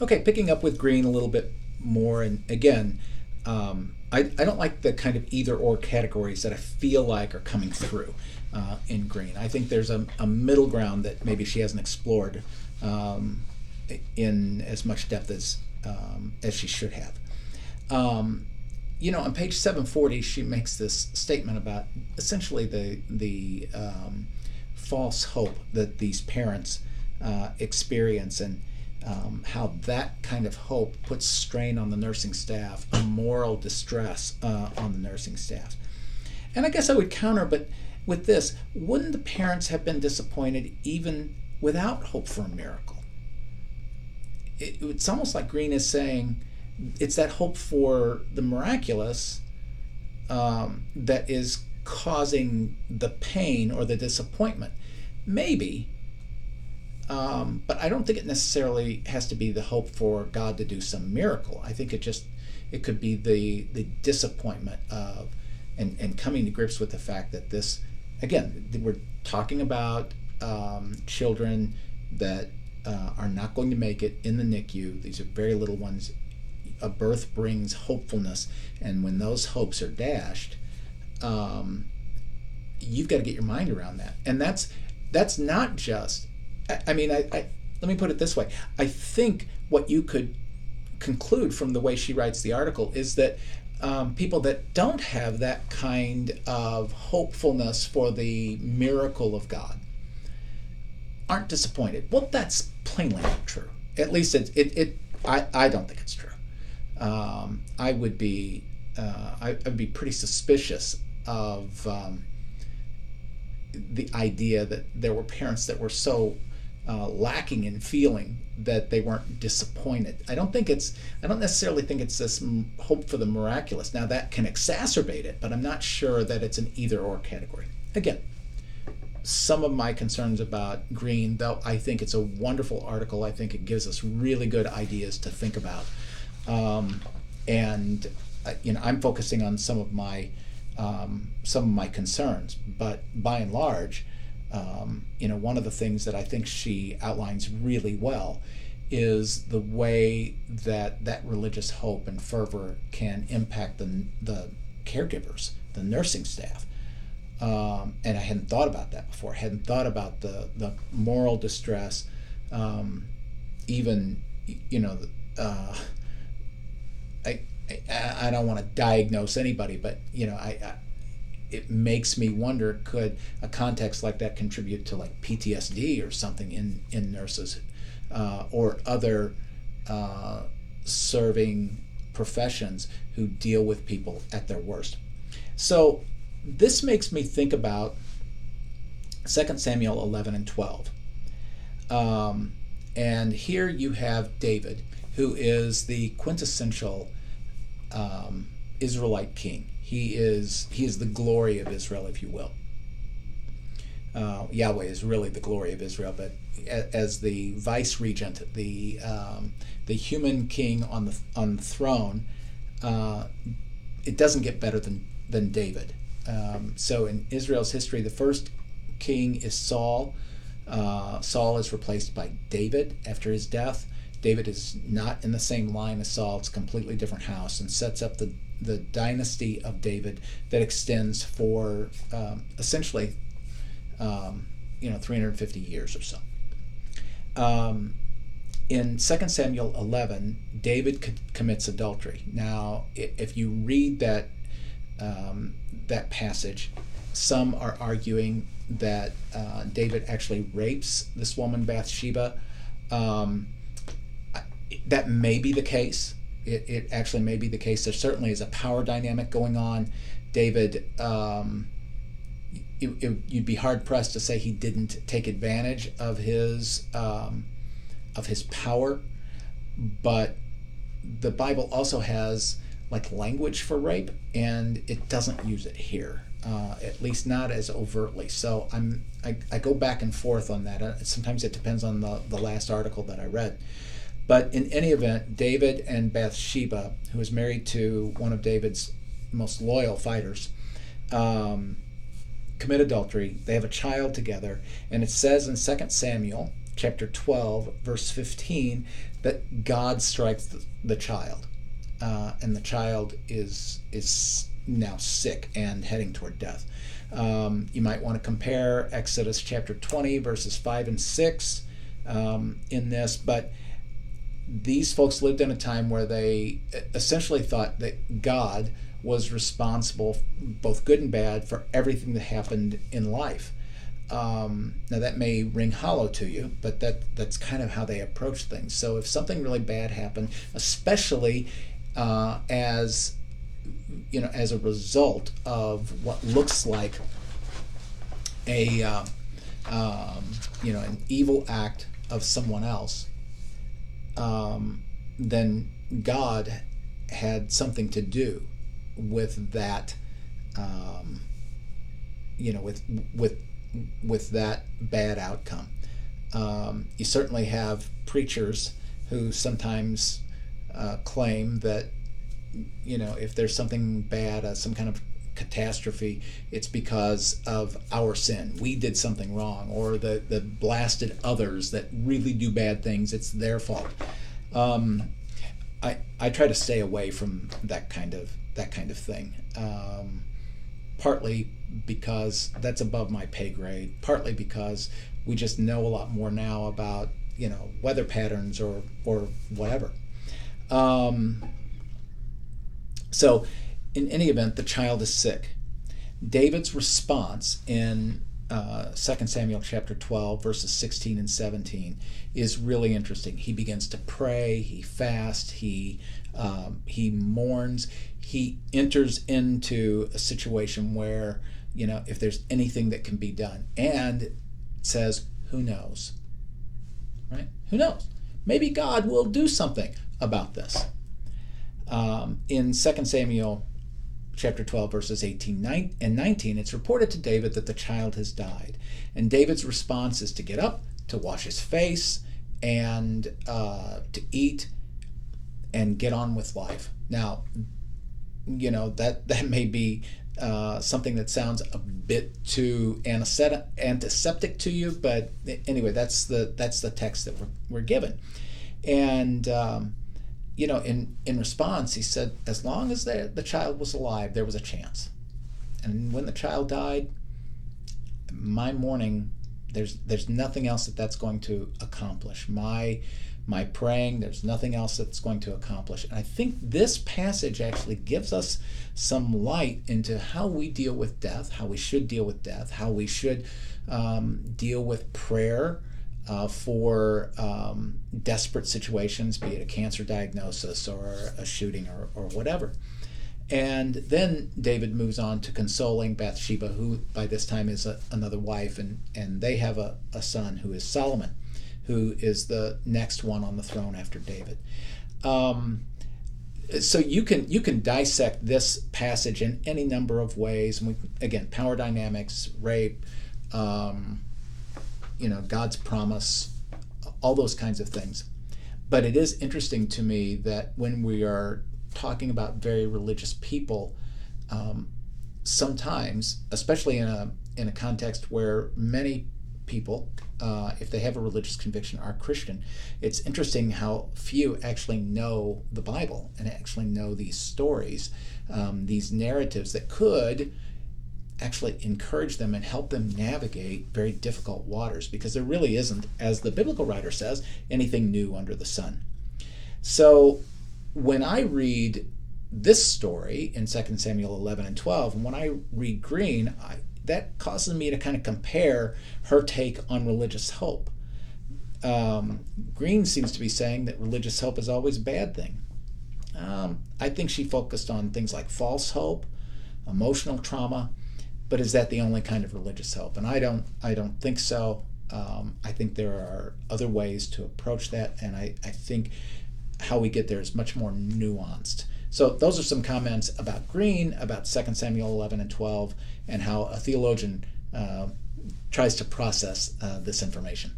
Okay, picking up with Green a little bit more, and again, I don't like the kind of either or categories that I feel like are coming through in Green. I think there's a middle ground that maybe she hasn't explored in as much depth as she should have. On page 740, she makes this statement about essentially the false hope that these parents experience, and how that kind of hope puts strain on the nursing staff, a moral distress on the nursing staff. And I guess I would counter, but with this, wouldn't the parents have been disappointed even without hope for a miracle? It's almost like Green is saying it's that hope for the miraculous that is causing the pain or the disappointment. Maybe, but I don't think it necessarily has to be the hope for God to do some miracle. I think it could be the disappointment of and coming to grips with the fact that this, again, we're talking about children that are not going to make it in the NICU. These are very little ones. A birth brings hopefulness, and when those hopes are dashed, you've got to get your mind around that. And that's not just, I mean, I let me put it this way. I think what you could conclude from the way she writes the article is that people that don't have that kind of hopefulness for the miracle of God aren't disappointed. Well, that's plainly not true. At least I don't think it's true. I would be pretty suspicious of the idea that there were parents that were so lacking in feeling that they weren't disappointed. I don't necessarily think it's this hope for the miraculous. Now that can exacerbate it, but I'm not sure that it's an either or category. Again, some of my concerns about Green, though I think it's a wonderful article. I think it gives us really good ideas to think about. And I'm focusing on some of my concerns, but by and large, one of the things that I think she outlines really well is the way that religious hope and fervor can impact the caregivers, the nursing staff. And I hadn't thought about that before. I hadn't thought about the moral distress, even, I don't want to diagnose anybody, but it makes me wonder, could a context like that contribute to like PTSD or something in nurses or other serving professions who deal with people at their worst? So this makes me think about 2 Samuel 11 and 12. And here you have David, who is the quintessential Israelite king. He is the glory of Israel, if you will. Yahweh is really the glory of Israel, but as the vice regent, the human king on the throne, it doesn't get better than David. So in Israel's history, the first king is Saul. Saul is replaced by David after his death. David is not in the same line as Saul. It's a completely different house, and sets up the dynasty of David that extends for essentially 350 years or so. In 2 Samuel 11, David commits adultery. Now, if you read that passage, some are arguing that David actually rapes this woman Bathsheba. That may be the case. It actually may be the case. There certainly is a power dynamic going on. David, you'd be hard pressed to say he didn't take advantage of his power, but the Bible also has like language for rape, and it doesn't use it here, at least not as overtly. So I go back and forth on that. Sometimes it depends on the last article that I read. But in any event, David and Bathsheba, who is married to one of David's most loyal fighters, commit adultery. They have a child together, and it says in 2 Samuel chapter 12, verse 15, that God strikes the child, and the child is now sick and heading toward death. You might want to compare Exodus chapter 20, verses 5 and 6 in this, but these folks lived in a time where they essentially thought that God was responsible, both good and bad, for everything that happened in life. Now that may ring hollow to you, but that's kind of how they approach things. So if something really bad happened, especially as a result of what looks like an evil act of someone else, then God had something to do with that, with that bad outcome. You certainly have preachers who sometimes claim that, if there's something bad, some kind of catastrophe, it's because of our sin. We did something wrong, or the blasted others that really do bad things, it's their fault. I try to stay away from that kind of thing. Partly because that's above my pay grade, partly because we just know a lot more now about weather patterns or whatever. So in any event, the child is sick. David's response in 2 Samuel chapter 12, verses 16 and 17 is really interesting. He begins to pray, he fasts, he mourns, he enters into a situation where, if there's anything that can be done, and says, who knows, right? Who knows? Maybe God will do something about this. In 2 Samuel chapter 12, verses 18 and 19, it's reported to David that the child has died. And David's response is to get up, to wash his face, and to eat, and get on with life. Now, that may be something that sounds a bit too antiseptic to you, but anyway, that's the text that we're given. And in response, he said, as long as the child was alive, there was a chance. And when the child died, my mourning, there's nothing else that's going to accomplish. My praying, there's nothing else that's going to accomplish. And I think this passage actually gives us some light into how we deal with death, how we should deal with death, how we should deal with prayer for desperate situations, be it a cancer diagnosis or a shooting or whatever. And then David moves on to consoling Bathsheba, who by this time is another wife, and they have a son who is Solomon, who is the next one on the throne after David. So you can dissect this passage in any number of ways. And again, power dynamics, rape, God's promise, all those kinds of things. But it is interesting to me that when we are talking about very religious people, sometimes, especially in a context where many people, if they have a religious conviction, are Christian, it's interesting how few actually know the Bible and actually know these stories, these narratives that could actually encourage them and help them navigate very difficult waters, because there really isn't, as the biblical writer says, anything new under the sun. So when I read this story in 2 Samuel 11 and 12, and when I read Green, that causes me to kind of compare her take on religious hope. Green seems to be saying that religious hope is always a bad thing. I think she focused on things like false hope, emotional trauma, but is that the only kind of religious hope? And I don't think so. I think there are other ways to approach that, and I think how we get there is much more nuanced. So those are some comments about Green, about 2 Samuel 11 and 12, and how a theologian tries to process this information.